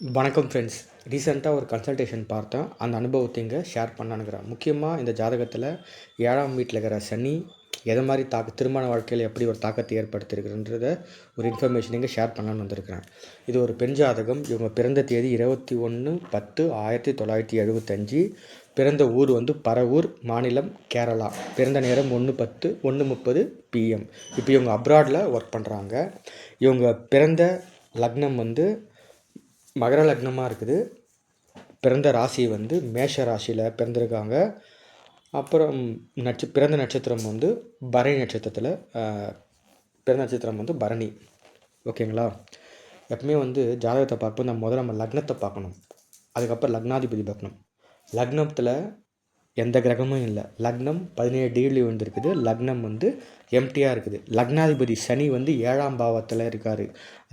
வணக்கம் ஃப்ரெண்ட்ஸ். ரீசெண்டாக ஒரு கன்சல்டேஷன் பார்த்தேன். அந்த அனுபவத்தை இங்கே ஷேர் பண்ணலான்னுக்கிறேன். முக்கியமாக இந்த ஜாதகத்தில் 7ஆம் வீட்டில் இருக்கிற சனி எதை மாதிரி திருமண வாழ்க்கையில் எப்படி ஒரு தாக்கத்தை ஏற்படுத்தியிருக்குன்றத ஒரு இன்ஃபர்மேஷன் இங்கே ஷேர் பண்ணலான்னு வந்திருக்கிறேன். இது ஒரு பெண் ஜாதகம். இவங்க பிறந்த தேதி 21/10/1975. பிறந்த ஊர் பரவூர், மாநிலம் கேரளா. பிறந்த நேரம் 1:30 PM. இப்போ இவங்க அப்ராடில் ஒர்க் பண்ணுறாங்க. இவங்க பிறந்த லக்னம் மகர லக்னமாக இருக்குது. பிறந்த ராசி மேஷ ராசியில் பிறந்திருக்காங்க. அப்புறம் பிறந்த நட்சத்திரம் பரணி நட்சத்திரத்தில் பிறந்த நட்சத்திரம் பரணி. ஓகேங்களா? எப்பவுமே ஜாதகத்தை பார்க்கும்போது நம்ம லக்னத்தை பார்க்கணும். அதுக்கப்புறம் லக்னாதிபதி பார்க்கணும். லக்னத்தில் எந்த கிரகமும் இல்லை. லக்னம் 17 டிகிரி வந்துருக்குது. லக்னம் எம்டியாக இருக்குது. லக்னாதிபதி சனி 7ஆம் பாவத்தில் இருக்கார்.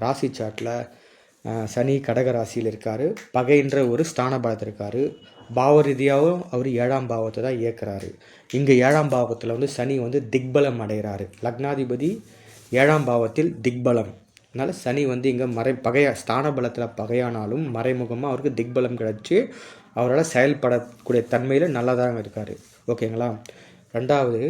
ராசி சாட்டில் சனி கடக ராசியில் இருக்கார். பகைன்ற ஒரு ஸ்தான பலத்தில் இருக்கார். பாவ ரீதியாகவும் அவர் 7ஆம் பாவத்தை தான் இயக்குறாரு. இங்கே 7ஆம் பாவத்தில் சனி திக்பலம் அடைகிறாரு. லக்னாதிபதி 7ஆம் பாவத்தில் திக்பலம். அதனால் சனி இங்கே ஸ்தான பலத்தில் பகையானாலும் மறைமுகமாக அவருக்கு திக்பலம் கிடச்சி அவரால் செயல்படக்கூடிய தன்மையில் நல்லதாக இருக்கார். ஓகேங்களா? ரெண்டாவது,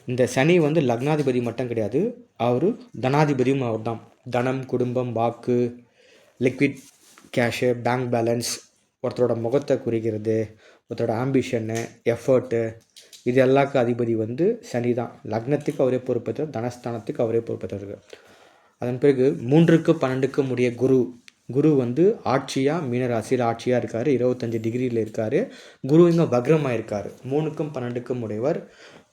இந்த சனி லக்னாதிபதி மட்டும் கிடையாது, அவர் தனாதிபதியும் அவர் தான். தனம், குடும்பம், வாக்கு, லிக்விட் கேஷு, பேங்க் பேலன்ஸ், ஒருத்தரோட முகத்தை குறிக்கிறது, ஒருத்தரோட ஆம்பிஷன்னு, எஃபர்ட்டு, இது எல்லாருக்கும் அதிபதி சனி தான். லக்னத்துக்கு அவரே பொறுப்பேற்றார், தனஸ்தானத்துக்கு அவரே பொறுப்பேற்றார். அதன் பிறகு 3-12 உடைய குரு ஆட்சியாக மீனராசியில் ஆட்சியாக இருக்கார். 25 டிகிரியில் இருக்கார். குரு இங்கே வக்ரமாக இருக்கார். 3-12 உடையவர்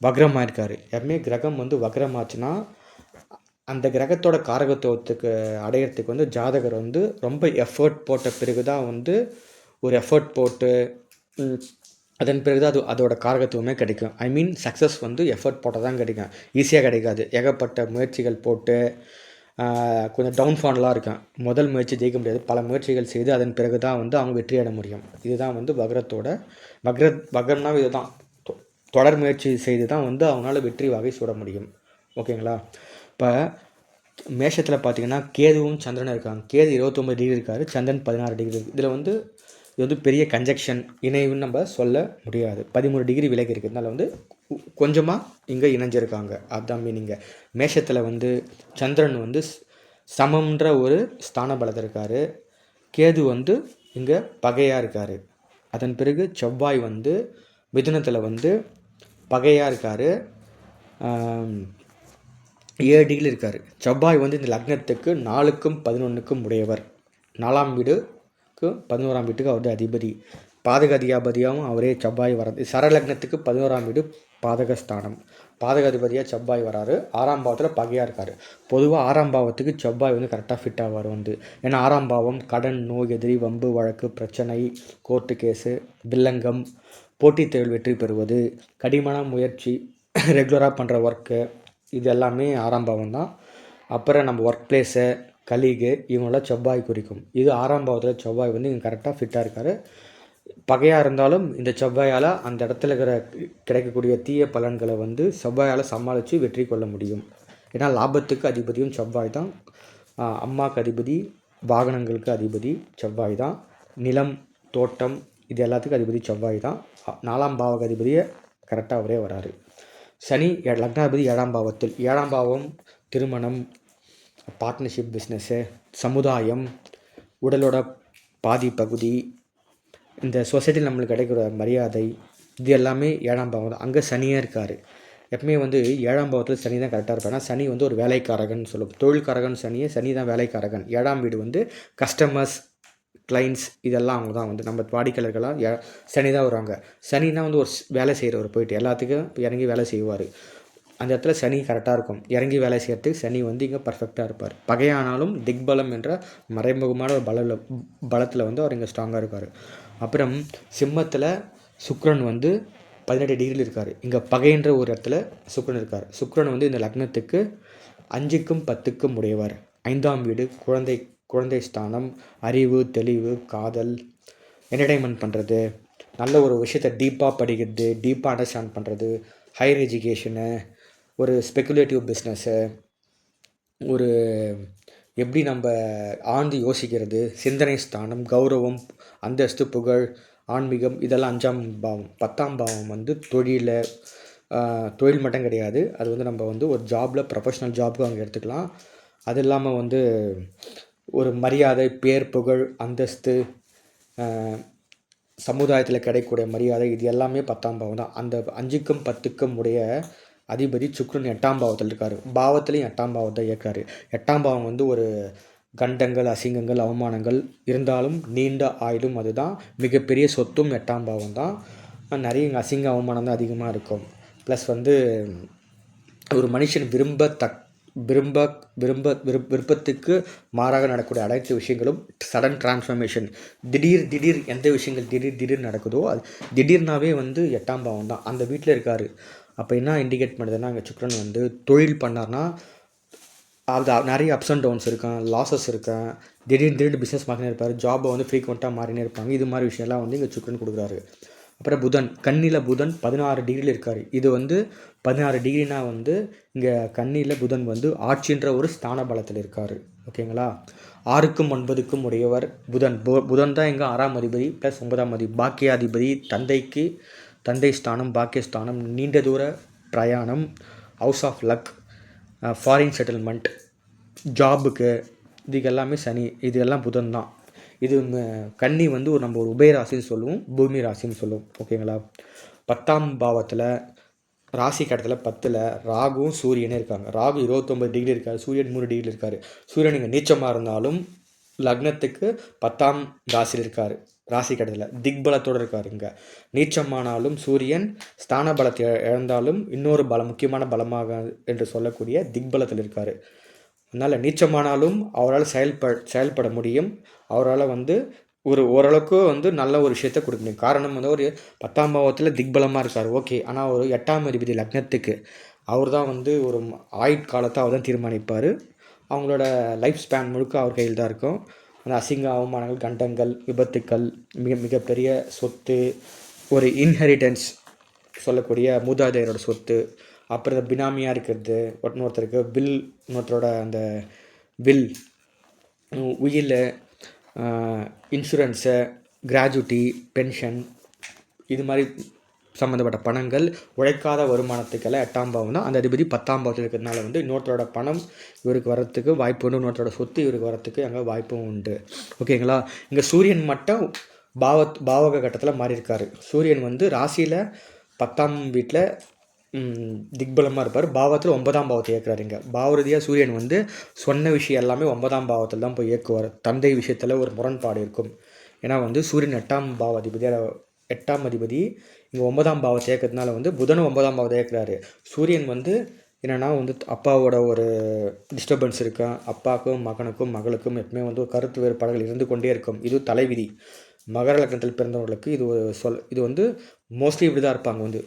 வக்ரமாக இருக்கார். எப்பவுமே கிரகம் வக்ரமாச்சுன்னா அந்த கிரகத்தோட காரகத்துவத்துக்கு அடையிறதுக்கு ஜாதகர் ரொம்ப எஃபர்ட் போட்ட பிறகு தான் ஒரு எஃபர்ட் போட்டு அதன் பிறகு தான் அதோட காரகத்துவமே கிடைக்கும். ஐ மீன் சக்ஸஸ் எஃபர்ட் போட்டால் தான் கிடைக்கும். ஈஸியாக கிடைக்காது. ஏகப்பட்ட முயற்சிகள் போட்டு கொஞ்சம் டவுன்ஃபாலாக இருக்கும். முதல் முயற்சி ஜெயிக்க முடியாது. பல முயற்சிகள் செய்து அதன் பிறகு தான் அவங்க வெற்றி அடைய முடியும். இதுதான் வக்ரம்னா இது தான். தொடர் முயற்சி செய்து தான் அவங்களால வெற்றி வகை சூட முடியும். ஓகேங்களா? இப்போ மேஷத்தில் பார்த்தீங்கன்னா கேதுவும் சந்திரனும் இருக்காங்க. கேது 29 டிகிரி இருக்கார். சந்திரன் 16 டிகிரி இருக்குது. இதில் இது பெரிய கன்ஜெக்ஷன் இணைவுன்னு நம்ம சொல்ல முடியாது. 13 டிகிரி விலகி இருக்குது. அதனால் கொஞ்சமாக இங்கே இணைஞ்சிருக்காங்க. அதுதான் மீனிங்க. மேஷத்தில் சந்திரன் சமம்ன்ற ஒரு ஸ்தான பலத்தில் இருக்கார். கேது இங்கே பகையாக இருக்கார். அதன் பிறகு செவ்வாய் மிதுனத்தில் பகையாக இருக்கார். 7 டிகிரி இருக்கார். செவ்வாய் இந்த லக்னத்துக்கு 4க்கும் 11க்கும் உடையவர். 4ஆம் வீடுக்கு 11ஆம் வீட்டுக்கு அவருடைய அதிபதி. பாதக அதிபதியாகவும் அவரே செவ்வாய் வர்றது. சரலக்னத்துக்கு 11ஆம் வீடு பாதகஸ்தானம். பாதக அதிபதியாக செவ்வாய் வராரு. 6ஆம் பாவத்தில் பகையாக இருக்கார். பொதுவாக 6ஆம் பாவத்துக்கு செவ்வாய் கரெக்டாக ஃபிட் ஆவார் ஏன்னா 6ஆம் பாவம் கடன், நோய், எதிரி, வம்பு, வழக்கு, பிரச்சனை, கோர்ட்டு கேஸு, வில்லங்கம், போட்டித் தேர்வில் வெற்றி பெறுவது, கடினமான முயற்சி, ரெகுலராக பண்ணுற ஒர்க்கு, இது எல்லாமே 6ஆம் பாவம் தான். அப்புறம் நம்ம ஒர்க் பிளேஸு, கலீகு, இவங்களாம் செவ்வாய் குறிக்கும். இது 6ஆம் பாவத்தில் செவ்வாய் இங்கே கரெக்டாக ஃபிட்டாக இருக்கார். பகையாக இருந்தாலும் இந்த செவ்வாயால் அந்த இடத்துல கிடைக்கக்கூடிய தீய பலன்களை செவ்வாயால் சமாளித்து வெற்றி கொள்ள முடியும். ஏன்னா லாபத்துக்கு அதிபதியும் செவ்வாய் தான். அம்மாவுக்கு அதிபதி, வாகனங்களுக்கு அதிபதி செவ்வாய் தான். நிலம், தோட்டம், இது எல்லாத்துக்கும் அதிபதி செவ்வாய் தான். 4ஆம் பாவக அதிபதியை கரெக்டாக அவரே வராரு. சனி லக்னாதிபதி 7ஆம் பாவத்தில். 7ஆம் பாவம் திருமணம், பார்ட்னர்ஷிப், பிஸ்னஸ்ஸு, சமுதாயம், உடலோட பாதி பகுதி, இந்த சொசைட்டியில் நம்மளுக்கு கிடைக்கிற மரியாதை, இது எல்லாமே 7ஆம் பாவம் தான். அங்கே சனியாக இருக்கார். எப்பவுமே 7ஆம் பாவத்தில் சனி தான் கரெக்டாக இருப்பார். சனி ஒரு வேலைக்காரகன் சொல்லுவோம். தொழில்காரகன் சனி தான் வேலைக்காரகன். 7ஆம் வீடு கஸ்டமர்ஸ், கிளைண்ட்ஸ், இதெல்லாம் அவங்க தான் நம்ம வாடிக்கையாளர்களாக சனி தான் வருவாங்க. சனினா ஒரு வேலை செய்கிறவர் போயிட்டு எல்லாத்துக்கும் இறங்கி வேலை செய்வார். அந்த இடத்துல சனி கரெக்டாக இருக்கும். இறங்கி வேலை செய்கிறதுக்கு சனி இங்கே பர்ஃபெக்டாக இருப்பார். பகையானாலும் திக்பலம் என்ற மறைமுகமான ஒரு பலத்தில் அவர் இங்கே ஸ்ட்ராங்காக இருக்கார். அப்புறம் சிம்மத்தில் சுக்கிரன் 18 டிகிரியில் இருக்கார். இங்கே பகைன்ற ஒரு இடத்துல சுக்கிரன் இருக்கார். சுக்கிரன் இந்த லக்னத்துக்கு 5க்கும் 10க்கும் உடையவர். 5ஆம் வீடு குழந்தை ஸ்தானம், அறிவு, தெளிவு, காதல், என்டர்டைன்மெண்ட் பண்ணுறது, நல்ல ஒரு விஷயத்தை டீப்பாக படிக்கிறது, டீப்பாக அண்டர்ஸ்டாண்ட் பண்ணுறது, ஹையர் எஜுகேஷனு, ஒரு ஸ்பெக்குலேட்டிவ் பிஸ்னஸ்ஸு, ஒரு எப்படி நம்ம ஆழ்ந்து யோசிக்கிறது, சிந்தனை ஸ்தானம், கௌரவம், அந்தஸ்து, புகழ், ஆன்மீகம் இதெல்லாம் 5ஆம் பாவம். 10ஆம் பாவம் வந்து தொழில் மட்டும் கிடையாது. அது வந்து நம்ம வந்து ஒரு ஜாபில் ப்ரொஃபஷ்னல் ஜாபுக்கு அங்கே எடுத்துக்கலாம். அது இல்லாமல் வந்து ஒரு மரியாதை, பேர், புகழ், அந்தஸ்து, சமுதாயத்தில் கிடைக்கக்கூடிய மரியாதை இது எல்லாமே 10ஆம் பாவம் தான். அந்த 5க்கும் 10க்கும் உடைய அதிபதி சுக்கிரன் 8ஆம் பாவத்தில் இருக்கார். பாவத்துலேயும் 8ஆம் பாவத்தை இயக்காரு. 8ஆம் பாவம் வந்து ஒரு கண்டங்கள், அசிங்கங்கள், அவமானங்கள் இருந்தாலும் நீண்ட ஆயுளும் அதுதான். மிகப்பெரிய சொத்தும் 8ஆம் பாவம் தான். நிறைய அசிங்க அவமானம் தான் அதிகமாக இருக்கும். ப்ளஸ் வந்து ஒரு மனுஷன் விருப்பத்துக்கு மாறாக நடக்கக்கூடிய அனைத்து விஷயங்களும் சடன் டிரான்ஸ்ஃபர்மேஷன். திடீர் எந்த விஷயங்கள் திடீர் நடக்குதோ அது திடீர்னாவே வந்து 8ஆம் பாவம் தான். அந்த வீட்டில் இருக்கார். அப்போ என்ன இண்டிகேட் பண்ணுதுன்னா, அங்கே சுக்கிரன் வந்து தொழில் பண்ணார்னா அது நிறைய அப்ஸ் அண்ட் டவுன்ஸ் இருக்கும், லாஸஸ் இருக்கும். திடீர்னு பிஸ்னஸ் மாறினே இருப்பார். ஜாபை வந்து ஃப்ரீக்வெண்ட்டாக மாறினே இருப்பாங்க. இது மாதிரி விஷயம்லாம் வந்து இங்கே சுக்கிரன் கொடுக்குறாரு. அப்புறம் புதன், கன்னியில் புதன் 16 டிகிரியில் இருக்கார். இது வந்து 16 டிகிரினா வந்து இங்கே கன்னியில் புதன் வந்து ஆட்சின்ற ஒரு ஸ்தான பலத்தில் இருக்கார். ஓகேங்களா? 6க்கும் 9க்கும் உடையவர் புதன். புதன் தான் எங்கே 6ஆம் அதிபதி ப்ளஸ் 9ஆம் அதிபதி, பாக்கியாதிபதி. தந்தை ஸ்தானம், பாக்கியஸ்தானம், நீண்ட தூர பிரயாணம், house of luck, foreign settlement, ஜாபுக்கு, இதுக்கு எல்லாமே சனி. இது எல்லாம் புதன் தான். இது கன்னி வந்து நம்ம ஒரு உபயராசின்னு சொல்லுவோம், பூமி ராசின்னு சொல்லுவோம். ஓகேங்களா? 10ஆம் பாவத்தில் ராசி கட்டத்தில் 10ல் ராகுவும் சூரியனே இருக்காங்க. ராகு 29 டிகிரி இருக்கார், சூரியன் 3 டிகிரி இருக்கார். சூரியன் இங்கே நீச்சமாக இருந்தாலும் லக்னத்துக்கு 10ஆம் ராசியில் இருக்கார். ராசி கட்டத்தில் திக்பலத்தோடு இருக்கார். இங்கே நீச்சமானாலும் சூரியன் ஸ்தான பலத்தை இழந்தாலும் இன்னொரு முக்கியமான பலமாக என்று சொல்லக்கூடிய திக்பலத்தில் இருக்கார். அதனால் நீச்சமானாலும் அவரால் செயல்பட முடியும். அவரால் வந்து ஓரளவுக்கு வந்து நல்ல ஒரு விஷயத்தை கொடுக்க முடியும். காரணம் வந்து ஒரு 10ஆம் பாவத்தில் திக்பலமாக இருக்கார். ஓகே. ஆனால் ஒரு 8ஆம் அதிபதி லக்னத்துக்கு அவர் தான் வந்து ஒரு ஆயுட்காலத்தை அவர் தான் தீர்மானிப்பார். அவங்களோட லைஃப் ஸ்பேன் முழுக்க அவர் கையில் தான் இருக்கும். அந்த அசிங்க அவமானங்கள், கண்டங்கள், விபத்துக்கள், மிகப்பெரிய சொத்து, ஒரு இன்ஹெரிட்டன்ஸ் சொல்லக்கூடிய மூதாதையரோட சொத்து, அப்புறம் இந்த பினாமியாக இருக்கிறது, இன்னொருத்தருக்கு இன்னொருத்தரோட அந்த உயில், இன்சூரன்ஸு, கிராஜுவிட்டி, பென்ஷன், இது மாதிரி சம்மந்தப்பட்ட பணங்கள், உழைக்காத வருமானத்துக்கெல்லாம் 8ஆம் பாவம் தான். அந்த அதிபதி 10ஆம் பாவத்தில் இருக்கிறதுனால வந்து இன்னொருத்தரோட பணம் இவருக்கு வரத்துக்கு வாய்ப்பு உண்டு, இன்னொருத்தரோட சொத்து இவருக்கு வரத்துக்கு அங்கே வாய்ப்பும் உண்டு. ஓகேங்களா? இங்கே சூரியன் மட்டும் பாவக கட்டத்தில் மாறி இருக்கார். சூரியன் வந்து ராசியில் 10ஆம் வீட்டில் திக்பலமாக இருப்பார். பாவத்தில் 9ஆம் பாவத்தை இயக்குறாரு. இங்கே பாவரதியாக சூரியன் வந்து சொன்ன விஷயம் எல்லாமே 9ஆம் பாவத்தில் தான் போய் இயக்குவார். தந்தை விஷயத்தில் ஒரு முரண்பாடு இருக்கும். ஏன்னா வந்து சூரியன் 8ஆம் அதிபதி இங்கே 9ஆம் பாவத்தை இயக்கிறதுனால வந்து புதனும் 9ஆம் பாவத்தை இயக்குறாரு. சூரியன் வந்து என்னென்னா வந்து அப்பாவோட ஒரு டிஸ்டர்பன்ஸ் இருக்கும். அப்பாவுக்கும் மகனுக்கும் மகளுக்கும் எப்பவுமே வந்து ஒரு கருத்து வேறுபாடுகள் இருந்து கொண்டே இருக்கும். இது தலைவிதி. மகர லக்னத்தில் பிறந்தவர்களுக்கு இது வந்து மோஸ்ட்லி இப்படி தான் இருப்பாங்க. வந்து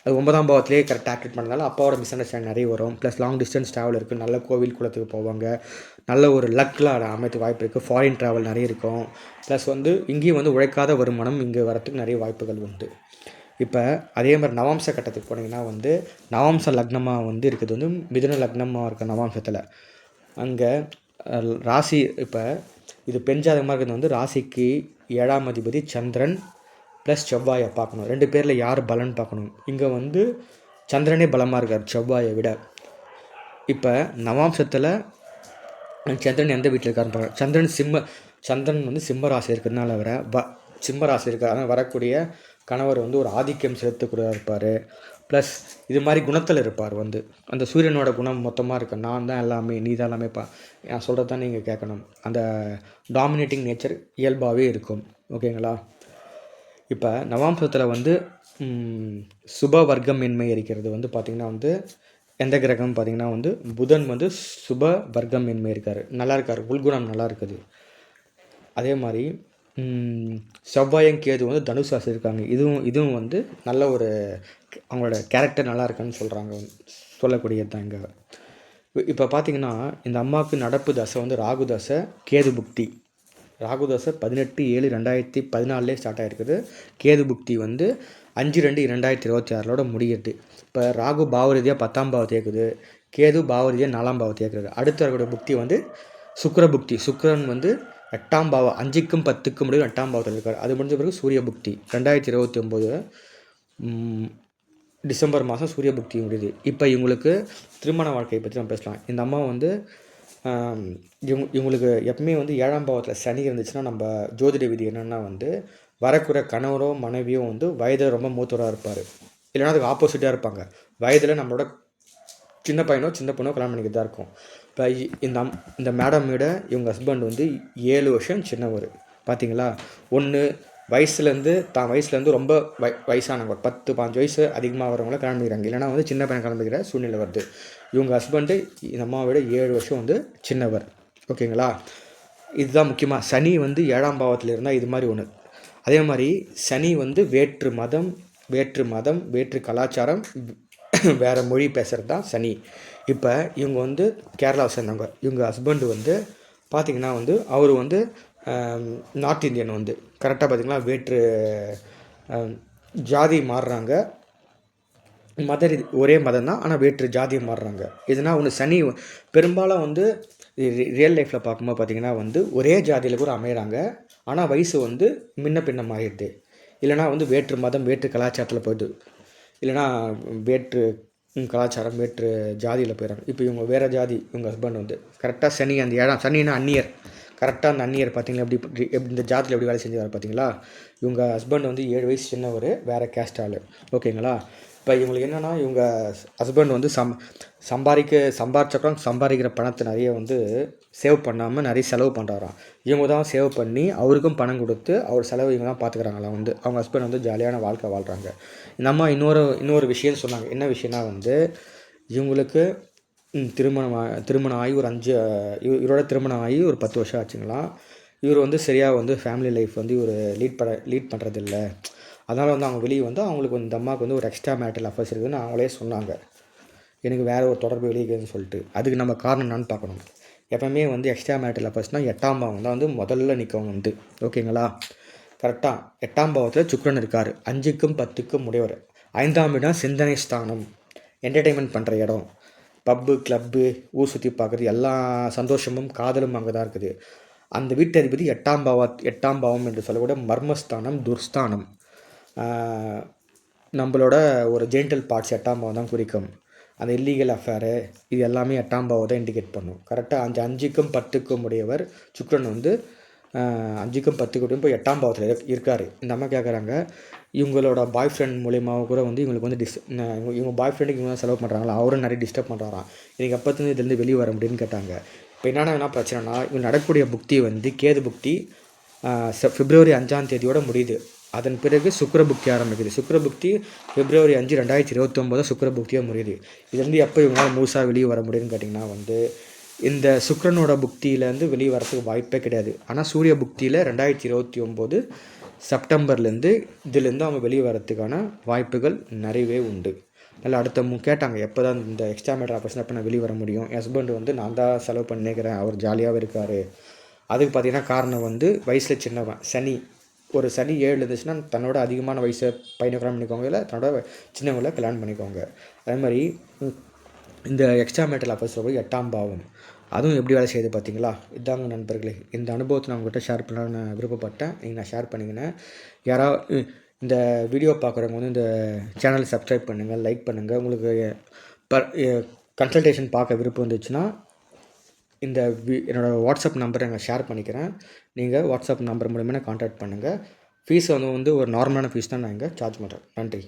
அது 9ஆம் பாவத்திலே கரெக்டாக ஆக்டிவேட் பண்ணதால அப்பாவோட மிஸ் அண்டர்ஸ்டாண்டிங் நிறைய வரும். ப்ளஸ் லாங் டிஸ்டன்ஸ் ட்ராவல் இருக்குது. நல்ல கோவில் குளத்துக்கு போவாங்க. நல்ல ஒரு லக்கில் அமைத்து வாய்ப்பு இருக்குது. ஃபாரின் ட்ராவல் நிறைய இருக்கும். ப்ளஸ் வந்து இங்கேயும் வந்து உழைக்காத வருமானம் இங்கே வரத்துக்கு நிறைய வாய்ப்புகள் உண்டு. இப்போ அதே மாதிரி நவாம்ச கட்டத்துக்கு போனீங்கன்னா வந்து நவாம்ச லக்னமாக வந்து இருக்குது வந்து மிதுன லக்னமாக இருக்க நவாம்சத்தில் அங்கே ராசி. இப்போ இது பெஞ்சாதகமாக இருக்கிறது வந்து ராசிக்கு 7ஆம் அதிபதி சந்திரன் ப்ளஸ் செவ்வாயை பார்க்கணும். 2 பேரில் யார் பலன் பார்க்கணும். இங்கே வந்து சந்திரனே பலமாக இருக்கார் செவ்வாயை விட. இப்போ நவாம்சத்தில் சந்திரன் எந்த வீட்டில் இருக்காருன்னு பார்க்கணும். சந்திரன் வந்து சிம்ம ராசி இருக்கிறதுனால சிம்ம ராசி இருக்கார். ஆனால் வரக்கூடிய கணவர் வந்து ஒரு ஆதிக்கம் செலுத்தக்கூடிய இருப்பார். ப்ளஸ் இது மாதிரி குணத்தில் இருப்பார். வந்து அந்த சூரியனோட குணம் மொத்தமாக இருக்கு. நான் தான் எல்லாமே, நீ தான் எல்லாமே, நான் சொல்கிறது தான் நீங்கள் கேட்கணும். அந்த டாமினேட்டிங் நேச்சர் இயல்பாகவே இருக்கும். ஓகேங்களா? இப்போ நவாம்சத்தில் வந்து சுப வர்க்கமின்மை இருக்கிறது வந்து பார்த்திங்கன்னா வந்து எந்த கிரகம் பார்த்திங்கன்னா வந்து புதன் வந்து சுப வர்க்கமின்மை இருக்கார். நல்லா இருக்கார். உள்குணம் நல்லா இருக்குது. அதே மாதிரி செவ்வாயும் கேது வந்து தனுசு ராசி இருக்காங்க. இதுவும் வந்து நல்ல ஒரு அவங்களோட கேரக்டர் நல்லா இருக்குன்னு சொல்லக்கூடியது தான். இங்கே இப்போ பார்த்திங்கன்னா இந்த அம்மாவுக்கு நடப்பு தசை வந்து ராகு தசை, கேது புக்தி. ராகு தசை 18/7/2014 ஸ்டார்ட் ஆகிருக்குது. கேது புக்தி வந்து 5/2/2026 முடியுது. இப்போ ராகு பாவரீதியாக 10ஆம் பாவத்தை இயக்குது, கேது பாவரீதியாக 4ஆம் பாவத்தை இயக்குறது. அடுத்த வரக்கூடிய புக்தி வந்து சுக்கிர புக்தி, சுக்கிரன் வந்து 8ஆம் பாவம் 5க்கும் 10க்கும் முடியும் 8ஆம் பாவத்தில் இருக்கார். அது முடிஞ்ச பிறகு சூரிய புக்தி 2029 டிசம்பர் மாதம் சூரிய புக்தி முடியுது. இப்போ இவங்களுக்கு திருமண வாழ்க்கையை பற்றி நம்ம பேசலாம். இந்த அம்மா வந்து இவங்களுக்கு எப்பவுமே வந்து 7ஆம் பாவத்தில் சனி இருந்துச்சுன்னா நம்ம ஜோதிட விதி என்னென்னா வந்து வரக்குற கணவரோ மனைவியோ வந்து வயதில் ரொம்ப மூத்தவராக இருப்பார், இல்லைனா அதுக்கு ஆப்போசிட்டாக இருப்பாங்க. வயதில் நம்மளோட சின்ன பையனோ சின்ன பொண்ணோ கல்யாணம் பண்ணிக்கிட்டு தான் இருக்கும். இப்போ இந்த மேடமோட இவங்க ஹஸ்பண்ட் வந்து 7 வருஷம் சின்னவர். பார்த்தீங்களா, ஒன்று வயசுலேருந்து ரொம்ப வயசானவங்க 10-15 வயசு அதிகமாக வரவங்கள கல்யாணம் பண்ணிக்கிறாங்க, இல்லைனா வந்து சின்ன பையன் கல்யாணிக்கிற சூழ்நிலை வருது. இவங்க ஹஸ்பண்டு இந்த அம்மாவோட 7 வருஷம் வந்து சின்னவர். ஓகேங்களா, இதுதான் முக்கியமாக. சனி வந்து 7ஆம் பாவத்தில் இருந்தால் இது மாதிரி ஒன்று. அதே மாதிரி சனி வந்து வேற்று மதம் வேற்று கலாச்சாரம் வேறு மொழி பேசுகிறது தான் சனி. இப்போ இவங்க வந்து கேரளாவை சேர்ந்தவங்க. இவங்க ஹஸ்பண்டு வந்து பார்த்திங்கன்னா வந்து அவர் வந்து நார்த் இந்தியன் வந்து கரெக்டாக பார்த்திங்கன்னா வேற்று ஜாதி மாறுறாங்க. ஒரே மதம் தான், ஆனால் வேற்று ஜாதியை மாறுறாங்க. இதனால் ஒன்று சனி பெரும்பாலும் வந்து ரியல் லைஃப்பில் பார்க்கும்போது பார்த்திங்கன்னா வந்து ஒரே ஜாதியில் கூட அமைகிறாங்க, ஆனால் வயசு வந்து முன்ன பின்ன மாறிடுது. இல்லைனா வந்து வேற்று மதம் வேற்று கலாச்சாரத்தில் போயிடுது, இல்லைனா வேற்று கலாச்சாரம் வேற்று ஜாதியில் போயிடறாங்க. இப்போ இவங்க வேறு ஜாதி, இவங்க ஹஸ்பண்ட் வந்து கரெக்டாக சனி அந்த 7ஆம் சனின்னா அந்நியர். கரெக்டாக அந்த அந்நியர் பார்த்திங்கன்னா எப்படி இந்த ஜாதியில் எப்படி வேலை செஞ்சுருவார் பார்த்தீங்களா. இவங்க ஹஸ்பண்ட் வந்து 7 வயசு சின்னவர், வேறு கேஸ்ட் ஆள். ஓகேங்களா, இப்போ இவங்களுக்கு என்னென்னா இவங்க ஹஸ்பண்ட் வந்து சம்பாதிக்கிற பணத்தை நிறைய வந்து சேவ் பண்ணாமல் நிறைய செலவு பண்ணுறாராம். இவங்க தான் சேவ் பண்ணி அவருக்கும் பணம் கொடுத்து அவர் செலவு இவங்க தான் பார்த்துக்கிறாங்களாம். வந்து அவங்க ஹஸ்பண்ட் வந்து ஜாலியான வாழ்க்கை வாழ்கிறாங்க. இந்த அம்மா இன்னொரு விஷயம் சொன்னாங்க. என்ன விஷயம்னா வந்து இவங்களுக்கு திருமணம் ஆகி இவரோட திருமணம் ஆகி ஒரு 10 வருஷம் ஆச்சுங்களாம். இவர் வந்து சரியாக வந்து ஃபேமிலி லைஃப் வந்து இவர் லீட் பண்ணுறதில்ல. அதனால் வந்து அவங்க வெளியே வந்து அவங்களுக்கு இந்த அம்மாவுக்கு வந்து ஒரு எக்ஸ்ட்ரா மேரிட்டல் அஃபேர்ஸ் இருக்குதுன்னு அவங்களே சொன்னாங்க. எனக்கு வேறு ஒரு தொடர்பு வெளியேக்குதுன்னு சொல்லிட்டு அதுக்கு நம்ம காரணம் என்னான்னு பார்க்கணும். எப்போவுமே வந்து எக்ஸ்ட்ரா மேரிட்டல் அஃபேர்ஸ்னால் 8ஆம் பாவம் தான் வந்து முதல்ல நிற்கவங்க வந்து. ஓகேங்களா, கரெக்டாக 8ஆம் பாவத்தில் சுக்கிரன் இருக்கார், 5க்கும் 10க்கும் உடையவர். 5ஆம் இடம் சிந்தனை ஸ்தானம், என்டர்டெயின்மெண்ட் பண்ணுற இடம், பப்பு கிளப்பு ஊர் சுற்றி பார்க்குறது, எல்லா சந்தோஷமும் காதலும் அங்கே தான் இருக்குது. அந்த வீட்டதிபதி 8ஆம் பாவம் என்று சொல்லக்கூட மர்மஸ்தானம், துர்ஸ்தானம், நம்மளோட ஒரு ஜென்டல் பார்ட்ஸ் 8ஆம் பாவம் தான் குறிக்கும். அந்த இல்லீகல் அஃபேரு இது எல்லாமே 8ஆம் பாவம் தான் இண்டிகேட் பண்ணும். கரெக்டாக 5க்கும் 10க்கும் உடையவர் சுக்கிரன் வந்து 5க்கும் 10க்கும் இப்போ 8ஆம் பாவத்தில் இருக்கார். இந்த அம்மா கேட்குறாங்க, இவங்களோட பாய் ஃப்ரெண்ட் மூலியமாக கூட வந்து இவங்களுக்கு வந்து இவங்க பாய் ஃப்ரெண்டுக்கு இவங்க தான் செலவு பண்ணுறாங்களா, அவரும் நிறைய டிஸ்டர்ப் பண்ணுறாராம். எனக்கு எப்போத்துலேருந்து இதுலேருந்து வெளியே வர முடியும்னு கேட்டாங்க. இப்போ என்ன பிரச்சனைனா இவங்க நடக்கக்கூடிய புக்தி வந்து கேது புக்தி பிப்ரவரி 5ஆம் தேதியோடு முடியுது. அதன் பிறகு சுக்கிர புக்தி ஆரம்பிக்குது. சுக்கிர புக்தி பிப்ரவரி 5, 2029 சுக்கிர புக்தியாக முடியுது. இதுலேருந்து எப்போ இவங்களால் முழுசாக வெளியே வர முடியும்னு கேட்டிங்கன்னா வந்து இந்த சுக்கிரனோட புக்தியிலேருந்து வெளியே வரத்துக்கு வாய்ப்பே கிடையாது. ஆனால் சூரிய புக்தியில் 2029 செப்டம்பர்லேருந்து இதுலேருந்து அவங்க வெளியே வரத்துக்கான வாய்ப்புகள் நிறையவே உண்டு. நல்லா அடுத்த கேட்டாங்க, எப்போ தான் இந்த எக்ஸ்ட்ரா மேட்டர் ஆப்பர்ஷன் எப்போ நான் வெளியே வர முடியும். என் ஹஸ்பண்ட் வந்து நான் தான் செலவு பண்ணிக்கிறேன், அவர் ஜாலியாகவே இருக்கார். அதுக்கு பார்த்திங்கன்னா காரணம் வந்து வயசில் சின்னவன் சனி. ஒரு சனி 7 இருந்துச்சுன்னா தன்னோட அதிகமான வயசை பையனை கல்யாணம் பண்ணிக்கோங்க, இல்லை தன்னோட சின்னவங்களை கல்யாணம் பண்ணிக்கோங்க. அதே மாதிரி இந்த எக்ஸ்ட்ரா மேட்டல் அஃபேர்ஸ் போய் 8ஆம் பாவம் அதுவும் எப்படி வேலை செய்யுது பார்த்தீங்களா. இதாங்க நண்பர்களே, இந்த அனுபவத்தை நான் உங்கள்கிட்ட ஷேர் பண்ணலான்னு விருப்பப்பட்டேன். நீங்கள் நான் ஷேர் பண்ணிக்கினேன். யாராவது இந்த வீடியோ பார்க்குறவங்க வந்து இந்த சேனலை சப்ஸ்கிரைப் பண்ணுங்கள், லைக் பண்ணுங்கள். உங்களுக்கு கன்சல்டேஷன் பார்க்க விருப்பம் இருந்துச்சுன்னா இந்த என்னோடய வாட்ஸ்அப் நம்பரை நான் ஷேர் பண்ணிக்கிறேன். நீங்கள் வாட்ஸ்அப் நம்பர் மூலமாக கான்டாக்ட் பண்ணுங்கள். ஃபீஸ் வந்து ஒரு நார்மலான ஃபீஸ் தான் நான் இங்கே சார்ஜ் பண்ணுறேன். நன்றி.